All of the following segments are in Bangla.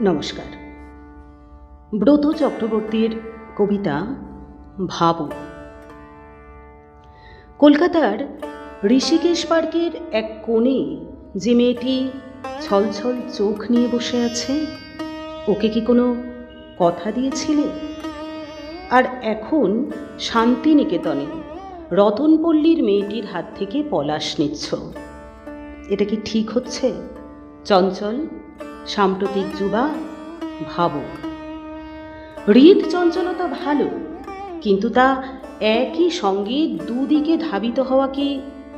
নমস্কার। ব্রত চক্রবর্তীর কবিতা ভাবো। কলকাতার ঋষিকেশ পার্কের এক কোণে যে মেয়েটি ছলছল চোখ নিয়ে বসে আছে, ওকে কি কোনো কথা দিয়েছিলে? আর এখন শান্তিনিকেতনে রতনপল্লীর মেয়েটির হাত থেকে পলাশ নিচ্ছ। এটা কি ঠিক হচ্ছে? চঞ্চল সাম্প্রতিক যুবা, ভাবো। হৃদ চঞ্চলতা ভালো, কিন্তু তা একই সঙ্গে দুদিকে ধাবিত হওয়া কি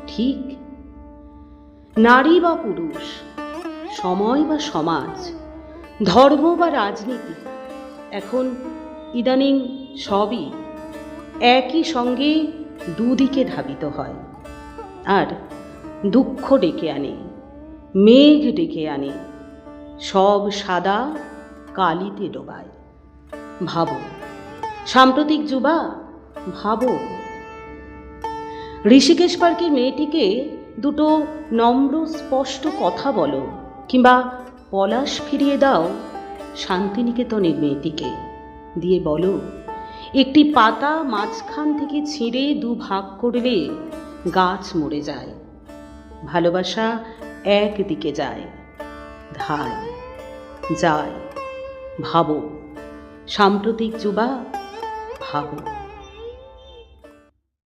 ঠিক? নারী বা পুরুষ, সময় বা সমাজ, ধর্ম বা রাজনীতি, এখন ইদানিং সবই একই সঙ্গে দুদিকে ধাবিত হয়, আর দুঃখ ডেকে আনে, মেঘ ডেকে আনে, সব সাদা কালিতে ডোবায়। ভাবো সাম্প্রতিক যুবা, ভাবো। ঋষিকেশ পার্কের মেয়েটিকে দুটো নম্র স্পষ্ট কথা বলো, কিংবা পলাশ ফিরিয়ে দাও শান্তিনিকেতনের মেয়েটিকে, দিয়ে বলো, একটি পাতা মাঝখান থেকে ছিঁড়ে দুভাগ করলে গাছ মরে যায়, ভালোবাসা একদিকে যায়, ধায় যায়। ভাবো সাম্প্রতিক যুবা, ভাবো।